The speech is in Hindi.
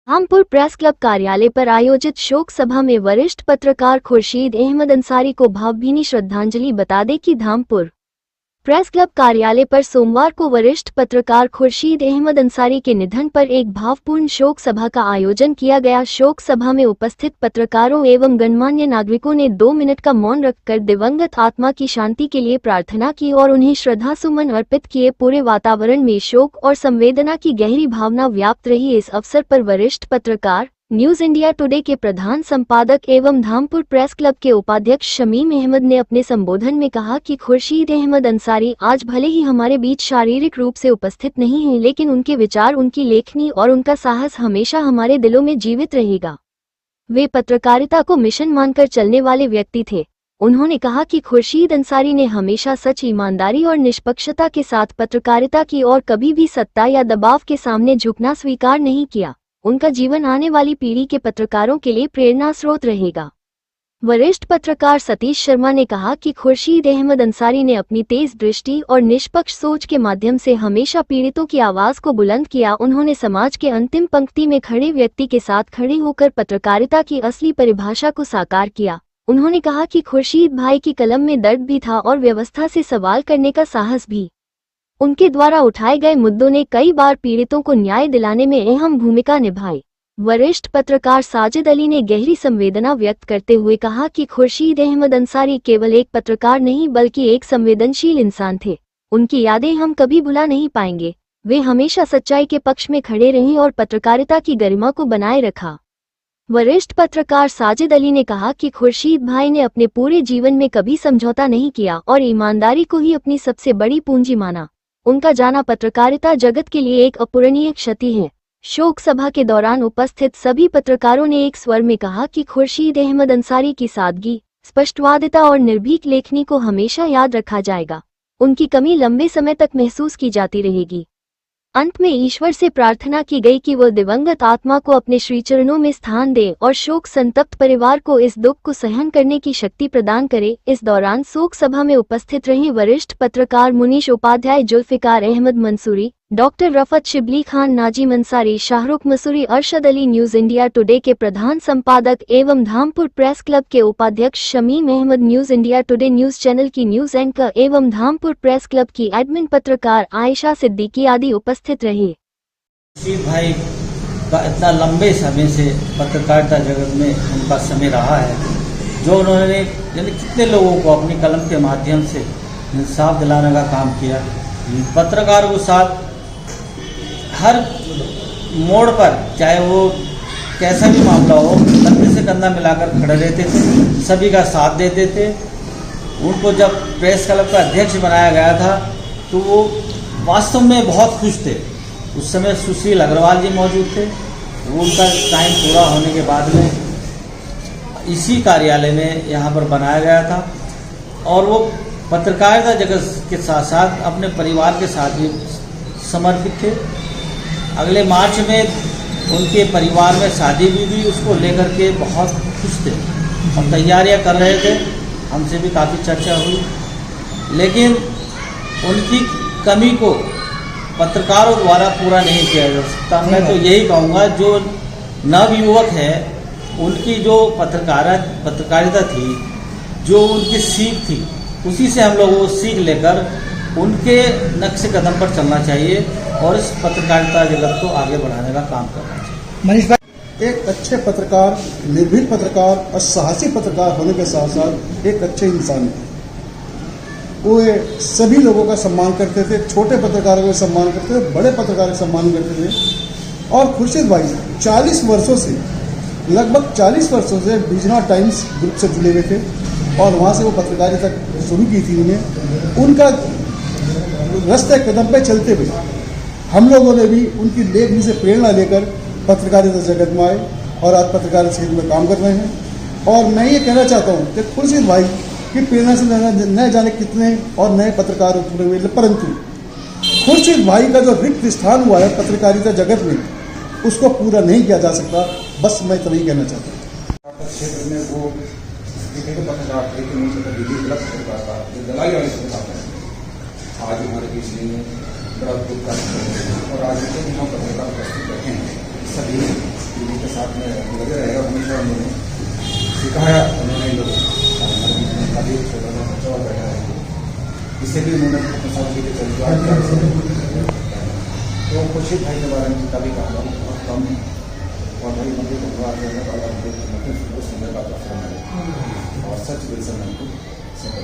धामपुर प्रेस क्लब कार्यालय पर आयोजित शोक सभा में वरिष्ठ पत्रकार खुर्शीद अहमद अंसारी को भावभीनी श्रद्धांजलि। बता दें कि धामपुर प्रेस क्लब कार्यालय पर सोमवार को वरिष्ठ पत्रकार खुर्शीद अहमद अंसारी के निधन पर एक भावपूर्ण शोक सभा का आयोजन किया गया। शोक सभा में उपस्थित पत्रकारों एवं गणमान्य नागरिकों ने 2 मिनट का मौन रखकर दिवंगत आत्मा की शांति के लिए प्रार्थना की और उन्हें श्रद्धासुमन अर्पित किए। पूरे वातावरण में शोक और संवेदना की गहरी भावना व्याप्त रही। इस अवसर पर वरिष्ठ पत्रकार, न्यूज इंडिया टुडे के प्रधान संपादक एवं धामपुर प्रेस क्लब के उपाध्यक्ष शमीम अहमद ने अपने संबोधन में कहा कि खुर्शीद अहमद अंसारी आज भले ही हमारे बीच शारीरिक रूप से उपस्थित नहीं हैं, लेकिन उनके विचार, उनकी लेखनी और उनका साहस हमेशा हमारे दिलों में जीवित रहेगा। वे पत्रकारिता को मिशन मानकर चलने वाले व्यक्ति थे। उन्होंने कहा कि खुर्शीद अंसारी ने हमेशा सच, ईमानदारी और निष्पक्षता के साथ पत्रकारिता की और कभी भी सत्ता या दबाव के सामने झुकना स्वीकार नहीं किया। उनका जीवन आने वाली पीढ़ी के पत्रकारों के लिए प्रेरणा स्रोत रहेगा। वरिष्ठ पत्रकार सतीश शर्मा ने कहा कि खुर्शीद अहमद अंसारी ने अपनी तेज दृष्टि और निष्पक्ष सोच के माध्यम से हमेशा पीड़ितों की आवाज को बुलंद किया। उन्होंने समाज के अंतिम पंक्ति में खड़े व्यक्ति के साथ खड़े होकर पत्रकारिता की असली परिभाषा को साकार किया। उन्होंने कहा कि खुर्शीद भाई की कलम में दर्द भी था और व्यवस्था से सवाल करने का साहस भी। उनके द्वारा उठाए गए मुद्दों ने कई बार पीड़ितों को न्याय दिलाने में अहम भूमिका निभाई। वरिष्ठ पत्रकार साजिद अली ने गहरी संवेदना व्यक्त करते हुए कहा कि खुर्शीद अहमद अंसारी केवल एक पत्रकार नहीं बल्कि एक संवेदनशील इंसान थे। उनकी यादें हम कभी भुला नहीं पाएंगे। वे हमेशा सच्चाई के पक्ष में खड़े रहे और पत्रकारिता की गरिमा को बनाए रखा। वरिष्ठ पत्रकार साजिद अली ने कहा कि खुर्शीद भाई ने अपने पूरे जीवन में कभी समझौता नहीं किया और ईमानदारी को ही अपनी सबसे बड़ी पूंजी माना। उनका जाना पत्रकारिता जगत के लिए एक अपूरणीय क्षति है। शोक सभा के दौरान उपस्थित सभी पत्रकारों ने एक स्वर में कहा कि खुर्शीद अहमद अंसारी की सादगी, स्पष्टवादिता और निर्भीक लेखनी को हमेशा याद रखा जाएगा। उनकी कमी लंबे समय तक महसूस की जाती रहेगी। अंत में ईश्वर से प्रार्थना की गई कि वह दिवंगत आत्मा को अपने श्रीचरणों में स्थान दे और शोक संतप्त परिवार को इस दुख को सहन करने की शक्ति प्रदान करे। इस दौरान शोक सभा में उपस्थित रहे वरिष्ठ पत्रकार Munish Upadhyay, Zulfikar Ahmed Mansoori, doctor Rafat Shibli Khan, Nazim Ansari, Shahrukh Masoori, Arshad Ali, news India today के प्रधान संपादक एवं धामपुर प्रेस क्लब के उपाध्यक्ष Shamim Ahmed, news India today news channel की न्यूज एंकर एवं धामपुर प्रेस क्लब की एडमिन पत्रकार आयशा सिद्दीकी आदि उपस्थित रहे। खुर्शीद भाई का इतना लंबे समय से पत्रकारिता जगत में उनका समय रहा है, जो उन्होंने यानी कितने लोगों को अपनी कलम के माध्यम से इंसाफ दिलाने का काम किया। पत्रकारों के साथ हर मोड़ पर, चाहे वो कैसा भी मामला हो, कंधे से कंधा मिलाकर खड़े रहते थे, सभी का साथ देते थे। उनको जब प्रेस क्लब का अध्यक्ष बनाया गया था तो वो वास्तव में बहुत खुश थे। उस समय सुशील अग्रवाल जी मौजूद थे। वो उनका टाइम पूरा होने के बाद में इसी कार्यालय में यहाँ पर बनाया गया था और वो पत्रकारिता जगत के साथ साथ अपने परिवार के साथ भी समर्पित थे। अगले मार्च में उनके परिवार में शादी भी उसको लेकर के बहुत खुश थे और तैयारियां कर रहे थे। हमसे भी काफ़ी चर्चा हुई, लेकिन उनकी कमी को पत्रकारों द्वारा पूरा नहीं किया जा सकता। मैं तो यही कहूँगा, जो नवयुवक है उनकी जो पत्रकारिता थी, जो उनकी सीख थी, उसी से हम लोगों को सीख लेकर उनके नक्शे कदम पर चलना चाहिए और इस पत्रकारिता जगत को आगे बढ़ाने का काम करना चाहिए। मनीष भाई, एक अच्छे पत्रकार, निर्भीक पत्रकार और साहसी पत्रकार होने के साथ साथ एक अच्छे इंसान थे। वो सभी लोगों का सम्मान करते थे, छोटे पत्रकारों का सम्मान करते थे, बड़े पत्रकारों का सम्मान करते थे। और खुर्शीद भाई 40 वर्षों से, लगभग 40 वर्षों से बिजना टाइम्स ग्रुप से जुड़े हुए थे और वहाँ से वो पत्रकारिता शुरू की थी। उनका रास्ते कदम पे चलते हुए हम लोगों ने भी उनकी लेखनी से प्रेरणा लेकर पत्रकारिता जगत में आए और आज पत्रकारिता क्षेत्र में काम कर रहे हैं। और मैं ये कहना चाहता हूँ कि खुर्शीद भाई की प्रेरणा से न जाने कितने और नए पत्रकार उभरे हुए, परंतु खुर्शीद भाई का जो रिक्त स्थान हुआ है पत्रकारिता जगत में, उसको पूरा नहीं किया जा सकता। बस मैं इतना ही कहना चाहता हूँ। क्षेत्र में वो पत्रकार थे कि उनसे कभी गलत पत्रकार था, जो दलाई वाले पत्रकार थे, आज हमारे बीच नहीं है। बड़ा दुख का और आज हम पत्रकार उपस्थित बैठे हैं सभी दीदी के साथ में लगे रहेगा हमेशा। उन्होंने सिखाया, उन्होंने लोग हमारे बीच में काफी छोटा सा बच्चा और बैठा है, इससे भी उन्होंने अपने साथ लेके चल दिया। तो खुर्शीद भाई के बारे में जितना भी कहा बहुत कम है, और भाई मंदिर भगवान जो है बाबा मंदिर बहुत सुंदर बात है और सच दिल से मन को समझ